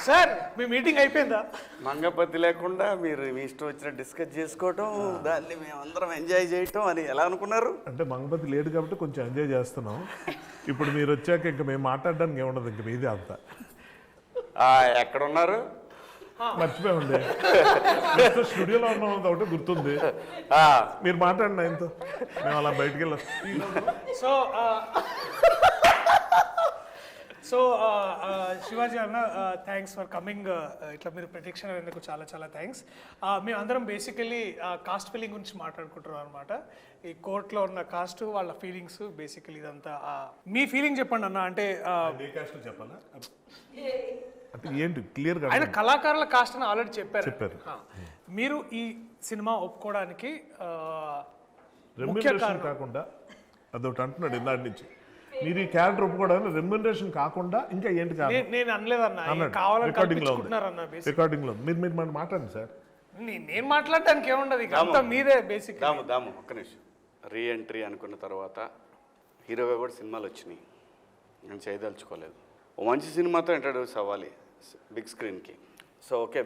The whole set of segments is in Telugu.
సార్ మీ మీటింగ్ అయిపోయిందా? మంగపతి లేకుండా మీరు మీ ఇష్టం వచ్చిన డిస్కస్ చేసుకోవటం, దాన్ని మేము అందరం ఎంజాయ్ చేయటం అని ఎలా అనుకున్నారు? అంటే మంగపతి లేడు కాబట్టి కొంచెం ఎంజాయ్ చేస్తున్నాం. ఇప్పుడు మీరు వచ్చాక ఇంకా మేము మాట్లాడడానికి ఏముండదు, ఇంక మీదే అంతా. ఎక్కడ ఉన్నారు? మర్చిపోయండి, స్టూడియోలో ఉన్నాం ఒకటి గుర్తుంది. మీరు మాట్లాడిన ఆయనతో మేము అలా బయటికి వెళ్ళొస్తాం. సో శివాజీ అన్న, థ్యాంక్స్ ఫర్ కమింగ్. ఇట్లా మీరు ప్రొటెక్షన్ అయినందుకు చాలా చాలా థ్యాంక్స్. మేము అందరం బేసికలీ కాస్ట్ ఫీలింగ్ గురించి మాట్లాడుకుంటున్నాం అనమాట. ఈ కోర్టులో ఉన్న కాస్ట్, వాళ్ళ ఫీలింగ్స్, బేసికలీ ఇదంతా. మీ ఫీలింగ్ చెప్పండి అన్న. అంటే చెప్పాలా అంటే ఏంటి క్లియర్గా? ఆయన కళాకారుల కాస్ట్ అని ఆల్రెడీ చెప్పారు. మీరు ఈ సినిమా ఒప్పుకోవడానికి రెమ్యునరేషన్ కాకుండా అదొకటి అంటున్నాడు ఇందాటి నుంచి. మీరు ఈ క్యారెక్టర్ ఒప్పుకోవడానికి రెమ్యునరేషన్ కాకుండా ఇంకా ఏంటి కాదు? నేను అనలేదన్న, కావాలని కల్పించుకుంటున్నారన్న. రికార్డింగ్ లో మీరు మాట్లాడండి సార్. నేను మాట్లాడడానికి ఏముండదు, ఇక అంతా మీదే బేసిక్. దాము ఒక్క నిమిషం. రీ ఎంట్రీ అనుకున్న తర్వాత హీరోగా కూడా సినిమాలు వచ్చినాయి, నేను చేయదలుచుకోలేదు. ఓ మంచి సినిమాతో ఇంట్రడ్యూస్ అవ్వాలి బిగ్ స్క్రీన్కి. సో ఓకే,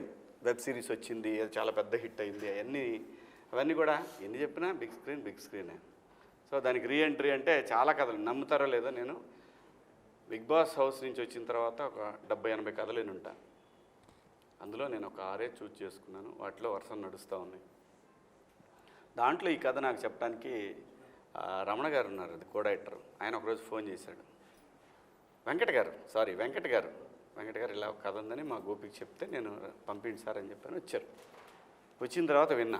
వెబ్ సిరీస్ వచ్చింది, అది చాలా పెద్ద హిట్ అయింది, అవన్నీ కూడా ఎన్ని చెప్పినా బిగ్ స్క్రీనే. సో దానికి రీ ఎంట్రీ అంటే చాలా కథలు, నమ్ముతారో లేదో, నేను బిగ్ బాస్ హౌస్ నుంచి వచ్చిన తర్వాత ఒక 70-80 కథలు నేను ఉంటాను. అందులో నేను ఒక 6 చూజ్ చేసుకున్నాను, వాటిలో వరుస నడుస్తూ ఉన్నాయి. దాంట్లో ఈ కథ నాకు చెప్పడానికి రమణ గారు ఉన్నారు, అది కో డైరెక్టర్. ఆయన ఒకరోజు ఫోన్ చేశాడు, వెంకట్ గారు ఇలా కథ ఉందని మా గోపికి చెప్తే నేను పంపిండి సార్ అని చెప్పాను. వచ్చారు. వచ్చిన తర్వాత విన్నా.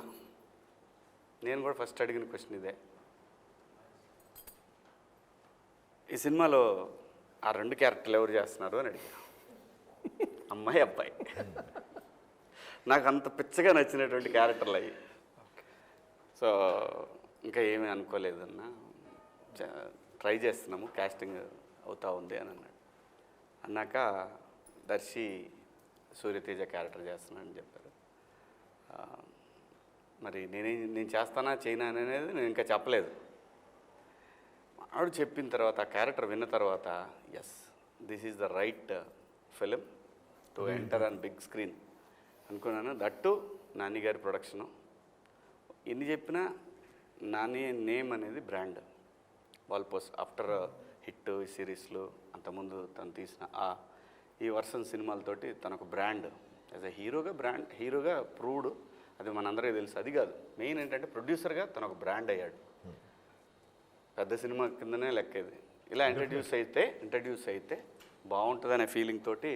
నేను కూడా ఫస్ట్ అడిగిన క్వశ్చన్ ఇదే, ఈ సినిమాలో ఆ 2 క్యారెక్టర్లు ఎవరు చేస్తున్నారు అని అడిగా. అమ్మాయి అబ్బాయి. నాకు అంత పిచ్చగా నచ్చినటువంటి క్యారెక్టర్లు అయ్యి. సో ఇంకా ఏమీ అనుకోలేదన్నా, ట్రై చేస్తున్నాము, కాస్టింగ్ అవుతా ఉంది అని అన్నాడు. అన్నాక దర్శి సూర్యతేజ క్యారెక్టర్ చేస్తున్నానని చెప్పారు. మరి నేను చేస్తానా చేయనా అనేది నేను ఇంకా చెప్పలేదు. ఆవిడ చెప్పిన తర్వాత, ఆ క్యారెక్టర్ విన్న తర్వాత, yes this is the right film to enter on big screen అనుకున్నాను. దట్టు నాని గారి ప్రొడక్షను. ఎన్ని చెప్పినా నాని నేమ్ అనేది బ్రాండ్. వాల్పోస్ ఆఫ్టర్ హిట్ సిరీస్లు, అంతకుముందు తను తీసిన ఈ వర్షన్ సినిమాలతోటి తనకు బ్రాండ్ యాజ్ ఎ హీరోగా ప్రూవ్డ్. అది మనందరికీ తెలుసు. అది కాదు, మెయిన్ ఏంటంటే ప్రొడ్యూసర్గా తను ఒక బ్రాండ్ అయ్యాడు. పెద్ద సినిమా కిందనే లెక్కేది. ఇలా ఇంట్రడ్యూస్ అయితే బాగుంటుందనే ఫీలింగ్ తోటి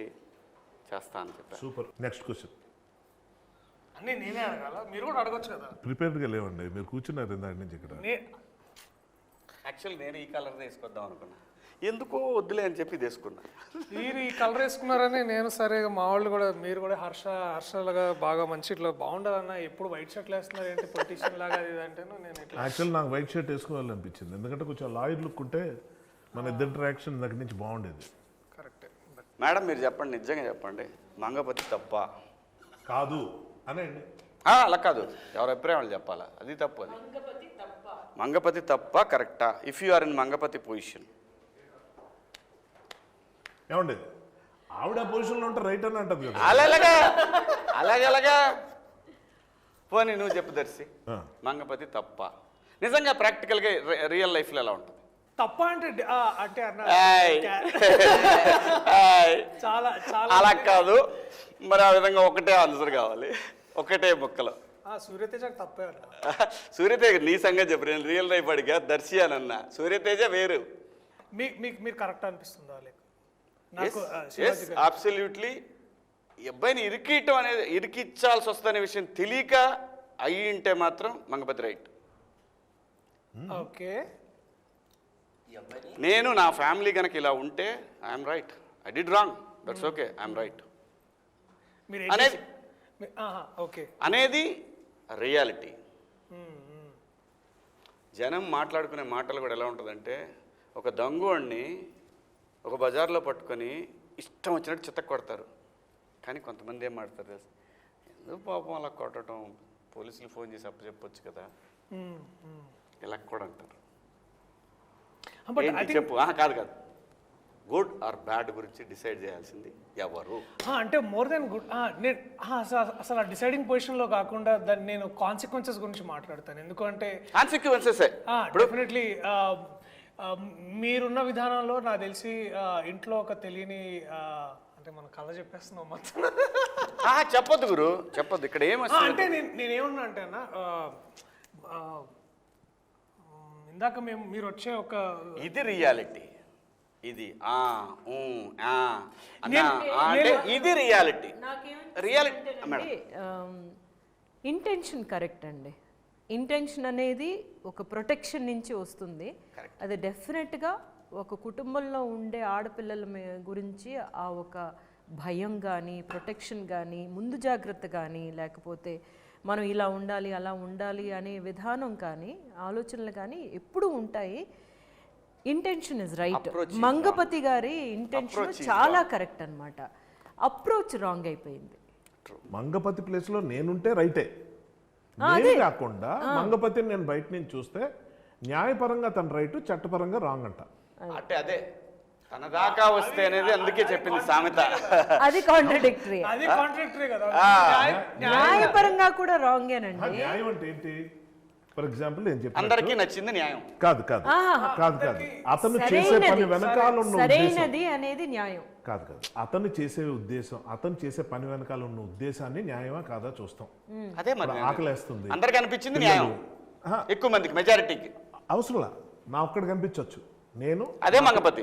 చేస్తా అని చెప్పాను. సూపర్. నెక్స్ట్ క్వశ్చన్ అన్నీ నేనే అడగాల, మీరు కూడా అడగొచ్చు కదా. ప్రిపేర్డ్గా లేవండి, మీరు కూర్చున్నారు ఇందాక నుంచి ఇక్కడ. యాక్చువల్లీ నేను ఈ కలర్ వేసుకొద్దాం అనుకున్నా, ఎందుకో వద్దులే అని చెప్పి తీసుకున్నా. మీరు ఈ కలర్ వేసుకున్నారని నేను సరే, మా వాళ్ళు కూడా, మీరు కూడా హర్షలాగా బాగా మంచి ఇట్లా బాగుండదన్న, ఎప్పుడు వైట్ షర్ట్లు వేస్తున్నారు ఏంటి పొలిటీషియన్ లాగా అది అంటేను. నేను ఇట్లా యాక్చువల్ నాకు వైట్ షర్ట్ వేసుకోవాలనిపించింది, ఎందుకంటే కొంచెం లాయర్ లుక్ ఉంటే మన ఇద్దరు ఇంటరాక్షన్ దగ్గర నుంచి బాగుండేది. కరెక్టే. మేడం మీరు చెప్పండి, నిజంగా చెప్పండి, మంగపతి తప్ప కాదు అనండి. అలా కాదు, ఎవరి అభిప్రాయం వాళ్ళు చెప్పాలా, అది తప్పు. అది మంగపతి తప్ప కరెక్టా? If you are in Mangapathi position. ఏమండి, ఆవిడ పొజిషన్లో ఉంటే రైట్ అని అంటది కదా. అలాగే పోనీ నువ్వు చెప్పు దర్శి, మంగపతి తప్ప నిజంగా ప్రాక్టికల్గా రియల్ లైఫ్లో ఎలా ఉంటుంది? తప్ప అంటే అన్న చాలా చాలా అలా కాదు మరి, ఆ విధంగా ఒకటే ఆన్సర్ కావాలి, ఒకటే ముక్కలో. సూర్యతేజ తప్పే. సూర్యతేజ నీ సంగతి చెప్పు, నేను రియల్ లైఫ్ అడిగా దర్శి అని అన్నా. సూర్యతేజ వేరు. మీరు కరెక్ట్ అనిపిస్తుందా? అబ్సల్యూట్లీ. అబ్బాయిని ఇరికిచ్చాల్సి వస్తుందనే విషయం తెలియక అయ్యి ఉంటే మాత్రం మంగపతి రైట్. ఓకే, నేను నా ఫ్యామిలీ కనుక ఇలా ఉంటే I'm right, I did wrong, that's okay, I'm right అనేది రియాలిటీ. జనం మాట్లాడుకునే మాటలు కూడా ఎలా ఉంటుందంటే, ఒక దొంగోడిని ఒక బజార్లో పట్టుకొని ఇష్టం వచ్చినట్టు చిత్తకు కొడతారు. కానీ కొంతమంది ఏం మాడతారు తెలుసు, ఎందుకు పాపం అలా కొట్టడం, పోలీసులు ఫోన్ చేసి అప్పచెప్పొచ్చు కదా, ఇలా కూడా అంటారు. చెప్పు. కాదు గుడ్ ఆర్ బ్యాడ్ గురించి డిసైడ్ చేయాల్సింది ఎవరు? అంటే మోర్ దెన్ గుడ్ నేను అసలు ఆ డిసైడింగ్ పొజిషన్లో కాకుండా దాన్ని నేను కాన్సిక్వెన్సెస్ గురించి మాట్లాడతాను. ఎందుకంటే కాన్సిక్వెన్సెస్ డెఫినెట్లీ మీరున్న విధానంలో నాకు తెలిసి ఇంట్లో ఒక తెలియని అంటే మనం కథ చెప్పేస్తున్నాం మొత్తం. చెప్పొద్దు గురు, చెప్పొద్దు. ఇక్కడ అంటే నేనేమన్నా అంటే అన్న ఇందాక మీరు వచ్చే ఒక ఇది రియాలిటీ, ఇది అంటే ఇది reality. Reality madam, intention correct అండి. ఇంటెన్షన్ అనేది ఒక ప్రొటెక్షన్ నుంచి వస్తుంది. అది డెఫినెట్గా ఒక కుటుంబంలో ఉండే ఆడపిల్లల గురించి ఆ ఒక భయం కానీ ప్రొటెక్షన్ కానీ ముందు జాగ్రత్త కానీ లేకపోతే మనం ఇలా ఉండాలి అలా ఉండాలి అనే విధానం కానీ ఆలోచనలు కానీ ఎప్పుడూ ఉంటాయి. Intention is right. మంగపతి గారి ఇంటెన్షన్ చాలా కరెక్ట్ అన్నమాట. అప్రోచ్ రాంగ్ అయిపోయింది. మంగపతి ప్లేస్లో నేనుంటే రైటే, నేను కాకుండా మంగపతిని నేను బయట నుంచి చూస్తే న్యాయపరంగా తన రైట్, చట్టపరంగా రాంగ్ అంట. అంటే అదే తన దాకా వస్తే అనేది అందుకే చెప్పింది సామెత. అది కాంట్రడిక్టరీ. అది కాంట్రడిక్టరీ కదా. న్యాయపరంగా కూడా రాంగేనండి. న్యాయం అంటే ఏంటి? ఫర్ ఎగ్జాంపుల్ నేను చెప్పాను అందరికీ నచ్చింది న్యాయం కాదు కాదు కాదు కాదు. అతను చేసే పని వెనకాల ఉన్న సరైనది అనేది న్యాయం కాదు కాదు. అతను చేసే ఉద్దేశం, అతను చేసే పని వెనకాల ఉన్న ఉద్దేశాన్ని న్యాయమా కాదా చూస్తాం. అదే మరి ఆకలేస్తుంది, అందరికి అనిపించింది న్యాయం, ఎక్కువ మందికి మెజారిటీకి అవసరంలా నా ఒక్కడికి కనిపించవచ్చు. నేను అదే మంగపతి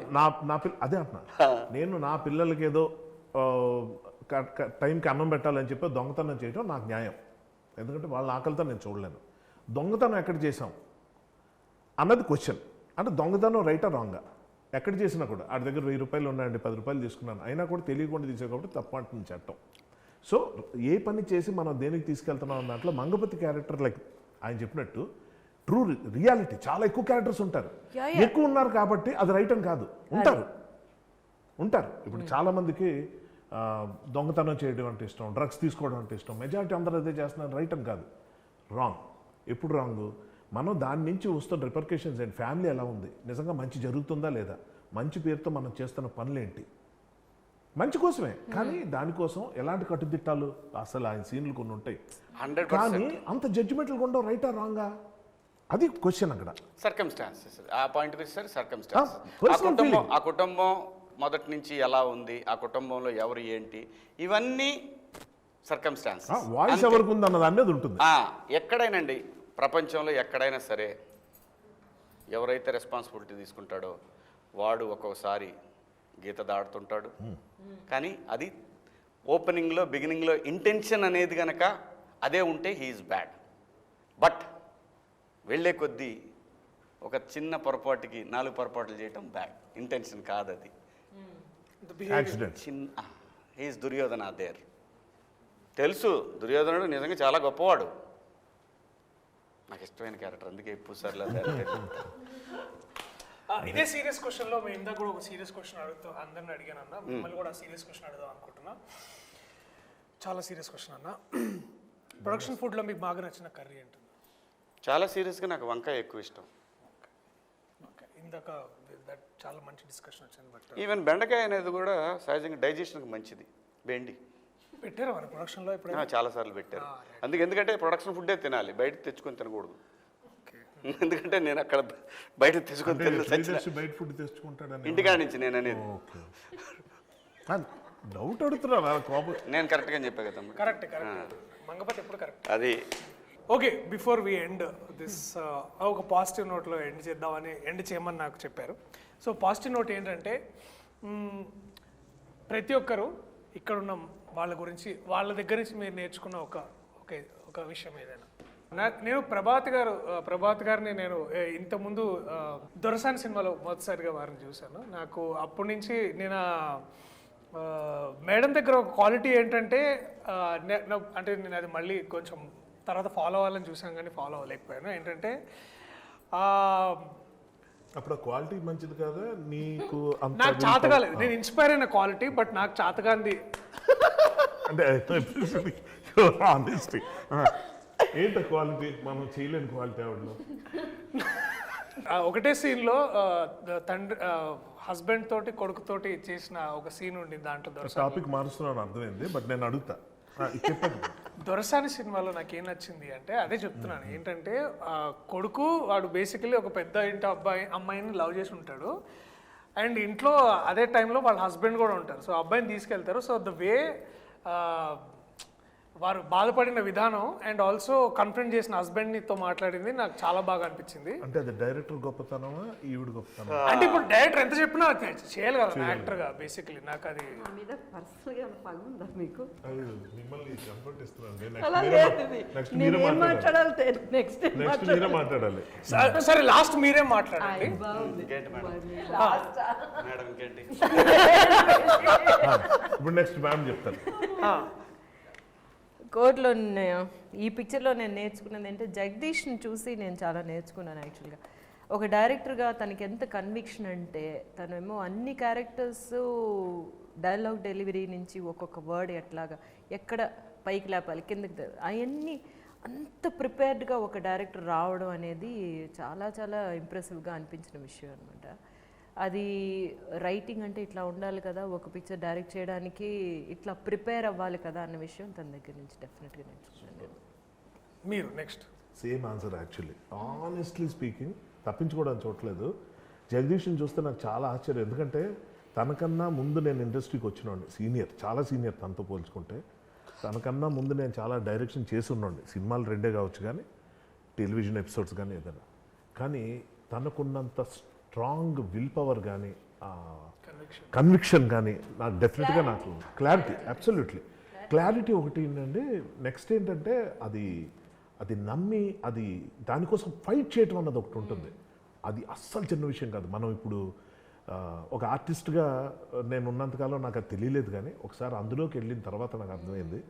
అదే అంటున్నా. నేను నా పిల్లలకి ఏదో టైంకి అన్నం పెట్టాలని చెప్పి దొంగతనం చేయడం నాకు న్యాయం. ఎందుకంటే వాళ్ళ ఆకలితో నేను చూడలేను. దొంగతనం ఎక్కడ చేసాం అన్నది క్వశ్చన్. అంటే దొంగతనం రైటా రాంగా ఎక్కడ చేసినా కూడా ఆడి దగ్గర 1000 రూపాయలు ఉన్నాయండి, 10 రూపాయలు తీసుకున్నాను అయినా కూడా తెలియకుండా తీసే కాబట్టి తప్పు అంటుంది చట్టం. సో ఏ పని చేసి మనం దేనికి తీసుకెళ్తున్నాం అన్న దాంట్లో మంగపతి క్యారెక్టర్ లైక్ ఆయన చెప్పినట్టు ట్రూ రియాలిటీ చాలా ఎక్కువ క్యారెక్టర్స్ ఉంటారు. ఎక్కువ ఉన్నారు కాబట్టి అది రైట్ అని కాదు, ఉంటారు. ఇప్పుడు చాలామందికి దొంగతనం చేయడం అంటే ఇష్టం, డ్రగ్స్ తీసుకోవడం అంటే ఇష్టం. మెజారిటీ అందరూ అదే చేస్తున్నారు, రైట్ అని కాదు, రాంగ్. ఎప్పుడు రాంగ్? మనం దాని నుంచి వస్తున్న రిపర్కేషన్స్ అండ్ ఫ్యామిలీ ఎలా ఉంది, నిజంగా మంచి జరుగుతుందా లేదా, మంచి పేరుతో మనం చేస్తున్న పనులేంటి, మంచి కోసమే కానీ దానికోసం ఎలాంటి కట్టుదిట్టాలు. అసలు ఆయన సీన్లు కొన్ని ఉంటాయి కానీ అంత జడ్జిమెంట్లు ఉండవు, రైటా రాంగా అది క్వశ్చన్. అక్కడ సర్కమ్స్టాన్సెస్, ఆ పాయింట్కి వచ్చేసరికి సర్కమ్స్టాన్సెస్. ఆ కుటుంబం మొదటి నుంచి ఎలా ఉంది, ఆ కుటుంబంలో ఎవరు ఏంటి, ఇవన్నీ సర్కమ్స్టాన్సెస్. వాయిస్ ఎవరికి ఉంది అన్న దాని మీద ఉంటుంది. ఎక్కడైనండి ప్రపంచంలో ఎక్కడైనా సరే ఎవరైతే రెస్పాన్సిబిలిటీ తీసుకుంటాడో వాడు ఒక్కొక్కసారి గీత దాడుతుంటాడు. కానీ అది ఓపెనింగ్లో బిగినింగ్లో ఇంటెన్షన్ అనేది కనుక అదే ఉంటే హీఈస్ బ్యాడ్. బట్ వెళ్ళే కొద్దీ ఒక చిన్న పొరపాటుకి 4 పొరపాట్లు చేయటం బ్యాడ్. ఇంటెన్షన్ కాదు అది, చిన్న. He's Duryodhana there. తెలుసు దుర్యోధనుడు నిజంగా చాలా గొప్పవాడు, నాకు ఇష్టమైన క్యారెక్టర్, అందుకే ఎక్కువ సార్లు ఇదే సీరియస్ క్వశ్చన్లో మేము ఇందాక కూడా ఒక సీరియస్ క్వశ్చన్ అడుగుతూ అందరిని అడిగాను అన్న. మిమ్మల్ని కూడా సీరియస్ క్వశ్చన్ అడుగుదాం అనుకుంటున్నా. చాలా సీరియస్ క్వశ్చన్ అన్న. ప్రొడక్షన్ ఫుడ్లో మీకు బాగా నచ్చిన కర్రీ ఏంటి? చాలా సీరియస్గా నాకు వంకాయ ఎక్కువ ఇష్టం. ఓకే, ఇందాక చాలా మంచి డిస్కషన్ వచ్చింది. బట్ ఈవెన్ బెండకాయ అనేది కూడా సహజంగా డైజెషన్కి మంచిది. బెండి పెట్టారా మన ప్రొడక్షన్లో ఇప్పుడు? చాలాసార్లు పెట్టారు. ఎందుకంటే ప్రొడక్షన్ ఫుడ్డే తినాలి, బయట తెచ్చుకొని తినకూడదు. ఎందుకంటే నేను అక్కడ బయట తెచ్చుకొని బయట ఫుడ్ తెచ్చుకుంటాడు ఇంటికాడ నుంచి నేను అనేది డౌట్ అడుగుతున్నా కోపం. నేను కరెక్ట్గా చెప్పా కదా. కరెక్ట్ మంగపతి ఎప్పుడు కరెక్ట్. అది okay, before we end this ఒక పాజిటివ్ నోట్లో ఎండ్ చేయమని నాకు చెప్పారు. సో పాజిటివ్ నోట్ ఏంటంటే ప్రతి ఒక్కరు ఇక్కడ ఉన్న వాళ్ళ గురించి, వాళ్ళ దగ్గర నుంచి మీరు నేర్చుకున్న ఒక విషయం ఏదైనా. నేను ప్రభాత్ గారిని నేను ఇంతకుముందు దొరసాని సినిమాలో మొదటిసారిగా వారిని చూశాను. నాకు అప్పటి నుంచి నేను మేడం దగ్గర ఒక క్వాలిటీ ఏంటంటే అంటే నేను అది మళ్ళీ కొంచెం తర్వాత ఫాలో అవ్వాలని చూసాను కానీ ఫాలో అవ్వలేకపోయాను. ఏంటంటే అప్పుడు క్వాలిటీ మంచిది కదా నీకు? నాకు చేత కాలేదు, నేను ఇన్స్పైర్ అయిన క్వాలిటీ, బట్ నాకు చేతగాంది అంటే ఏంట క్వాలిటీ, మనం చేయలేని క్వాలిటీ ఆవిడలో. ఒకటే సీన్లో హస్బెండ్ తోటి కొడుకుతోటి చేసిన ఒక సీన్ ఉండింది దాంట్లో దొరసాని. టాపిక్ మారుస్తున్నాను అర్థమైంది, బట్ నేను అడుగుతా. చెప్పండి. దొరసాని సినిమాలో నాకు ఏం నచ్చింది అంటే అదే చెప్తున్నాను ఏంటంటే కొడుకు వాడు బేసికలీ ఒక పెద్ద ఇంటి అమ్మాయిని లవ్ చేసి ఉంటాడు అండ్ ఇంట్లో అదే టైంలో వాళ్ళ హస్బెండ్ కూడా ఉంటారు. సో అబ్బాయిని తీసుకెళ్తారు. సో ద వే వారు బాధపడిన విధానం అండ్ ఆల్సో కన్ఫ్రంట్ చేసిన హస్బెండ్తో మాట్లాడింది నాకు చాలా బాగా అనిపించింది. అంటే అది డైరెక్టర్ గొప్పతనమా ఈవిడ గొప్పతనమా? అంటే ఇప్పుడు డైరెక్టర్ ఎంత చెప్పినా చేయాలి కదా యాక్టర్గా. బేసికలీ నాకు అది మీద పర్సనల్గా పగ ఉందా మీకు? మిమ్మల్ని కంఫర్ట్ ఇస్తున్నాను. అలా లేదు. నేను ఏం మాట్లాడాలి నెక్స్ట్ నెక్స్ట్ మీరే మాట్లాడాలి. సరే లాస్ట్ మీరే మాట్లాడండి. ఇంకేంటి మేడం? మేడం ఇంకేంటి? ఇప్పుడు నెక్స్ట్ మ్యామ్ చెప్తారు. కోర్టులో ఈ పిక్చర్లో నేను నేర్చుకున్నది అంటే జగదీష్ని చూసి నేను చాలా నేర్చుకున్నాను యాక్చువల్గా. ఒక డైరెక్టర్గా తనకి ఎంత కన్విక్షన్ అంటే తనేమో అన్ని క్యారెక్టర్స్ డైలాగ్ డెలివరీ నుంచి ఒక్కొక్క వర్డ్ ఎట్లాగా ఎక్కడ పైకి లేపాలి కిందకి అవన్నీ అంత ప్రిపేర్డ్గా ఒక డైరెక్టర్ రావడం అనేది చాలా చాలా ఇంప్రెసివ్గా అనిపించిన విషయం అనమాట. అది రైటింగ్ అంటే ఇట్లా ఉండాలి కదా, ఒక పిక్చర్ డైరెక్ట్ చేయడానికి ఇట్లా ప్రిపేర్ అవ్వాలి కదా అన్న విషయం తన దగ్గర నుంచి డెఫినెట్గా నేర్చుకున్నాను. మీరు next same answer actually. Honestly speaking, తప్పించుకోవడానికి చూడలేదు. జగదీష్ని చూస్తే నాకు చాలా ఆశ్చర్యం. ఎందుకంటే తనకన్నా ముందు నేను ఇండస్ట్రీకి వచ్చినోండి, సీనియర్, చాలా సీనియర్ తనతో పోల్చుకుంటే. తనకన్నా ముందు నేను చాలా డైరెక్షన్ చేసి ఉన్నోండి. సినిమాలు 2 కావచ్చు కానీ టెలివిజన్ ఎపిసోడ్స్ కానీ ఏదైనా. కానీ తనకున్నంత స్ట్రాంగ్ విల్ పవర్ కానీ కన్విక్షన్ కానీ నాకు డెఫినెట్గా నాకు క్లారిటీ, అబ్సల్యూట్లీ క్లారిటీ ఒకటి ఏంటంటే నెక్స్ట్ ఏంటంటే అది నమ్మి అది దానికోసం ఫైట్ చేయటం అన్నది ఒకటి ఉంటుంది. అది అస్సలు చిన్న విషయం కాదు. మనం ఇప్పుడు ఒక ఆర్టిస్ట్గా నేను ఉన్నంతకాలం నాకు అది తెలియలేదు కానీ ఒకసారి అందులోకి వెళ్ళిన తర్వాత నాకు అర్థమైంది.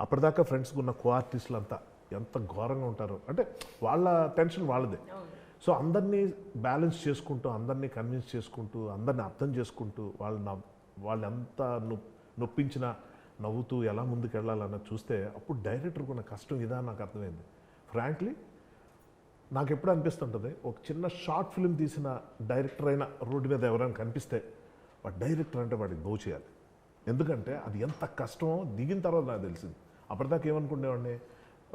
అప్పటిదాకా ఫ్రెండ్స్కి ఉన్న కో ఆర్టిస్టులు అంతా ఎంత ఘోరంగా ఉంటారో. అంటే వాళ్ళ టెన్షన్ వాళ్ళదే. సో అందరినీ బ్యాలెన్స్ చేసుకుంటూ, అందరినీ కన్విన్స్ చేసుకుంటూ, అందరినీ అర్థం చేసుకుంటూ వాళ్ళు ఎంత నొప్పించినా నవ్వుతూ ఎలా ముందుకు వెళ్ళాలన్నది చూస్తే అప్పుడు డైరెక్టర్కి ఉన్న కష్టం ఇదా నాకు అర్థమైంది. ఫ్రాంక్లీ నాకు ఎప్పుడు అనిపిస్తుంటుంది, ఒక చిన్న షార్ట్ ఫిల్మ్ తీసిన డైరెక్టర్ అయినా రోడ్డు మీద ఎవరైనా కనిపిస్తే వాడు డైరెక్టర్ అంటే వాడికి బో చేయాలి. ఎందుకంటే అది ఎంత కష్టమో దిగిన తర్వాత నాకు తెలిసింది. అప్పటిదాకా ఏమనుకునేవాడిని,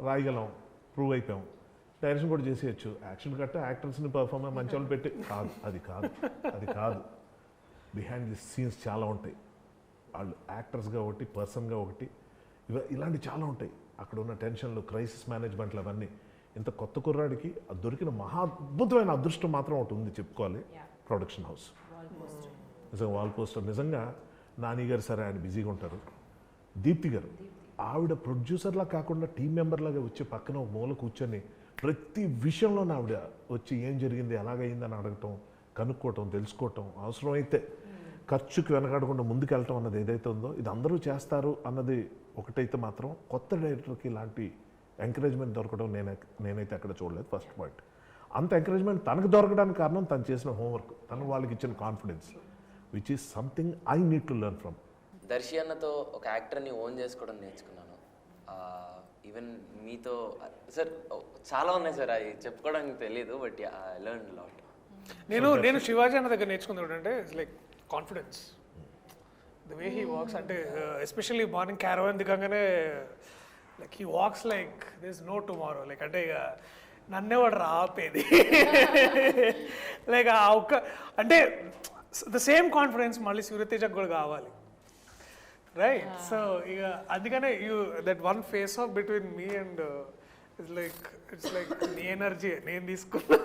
రాయగలం, ప్రూవ్ అయిపోయాం, డైరెక్షన్ కూడా చేసేయచ్చు, యాక్షన్ కట్ట యాక్టర్స్ని పర్ఫార్మెన్స్ మంచి వాళ్ళు పెట్టి అది కాదు. బిహైండ్ ది సీన్స్ చాలా ఉంటాయి. వాళ్ళు యాక్టర్స్గా ఒకటి, పర్సన్గా ఒకటి, ఇలాంటి చాలా ఉంటాయి. అక్కడ ఉన్న టెన్షన్లు, క్రైసిస్ మేనేజ్మెంట్లు అవన్నీ. ఇంత కొత్త కుర్రాడికి దొరికిన మహా అద్భుతమైన అదృష్టం మాత్రం ఒకటి ఉంది చెప్పుకోవాలి, ప్రొడక్షన్ హౌస్. నిజంగా వాల్ పోస్టర్. నిజంగా నాని గారు సరే ఆయన బిజీగా ఉంటారు, దీప్తి గారు ఆవిడ ప్రొడ్యూసర్లా కాకుండా టీం మెంబర్లాగా వచ్చి పక్కన ఒక మూల కూర్చొని ప్రతి విషయంలో ఆవిడ వచ్చి ఏం జరిగింది, ఎలాగైందని అడగటం, కనుక్కోవటం, తెలుసుకోవటం, అవసరమైతే ఖర్చుకి వెనకాడకుండా ముందుకు వెళ్ళటం అన్నది ఏదైతే ఉందో ఇది అందరూ చేస్తారు అన్నది ఒకటైతే మాత్రం కొత్త డైరెక్టర్కి ఇలాంటి ఎంకరేజ్మెంట్ దొరకడం నేనైతే అక్కడ చూడలేదు. First point. అంత ఎంకరేజ్మెంట్ తనకు దొరకడానికి కారణం తను చేసిన హోంవర్క్, తను వాళ్ళకి ఇచ్చిన confidence, which is something I need to learn from. Darshi అన్నతో ఒక యాక్టర్ని ఓన్ చేసుకోవడం నేర్చుకున్నాను. ఈవెన్ మీతో సార్ చాలా ఉన్నాయి సార్, అవి చెప్పుకోవడానికి తెలియదు, బట్ ఐ లెర్న్ లాట్. నేను శివాజీ అన్న దగ్గర నేర్చుకుంది ఏంటంటే it's like confidence, the way he walks. అంటే ఎస్పెషల్లీ మార్నింగ్ క్యారవాన్ దిగంగానే like he walks like this no tomorrow. Like అంటే ఇక నన్నే వాడు రాపేది లైక్ ఆ ఒక్క అంటే ద సేమ్ కాన్ఫిడెన్స్ మళ్ళీ సూర్యతేజకు కూడా కావాలి, రైట్? సో ఇక అందుకనే that one face of between me and it's like నీ ఎనర్జీ నేను తీసుకున్నా.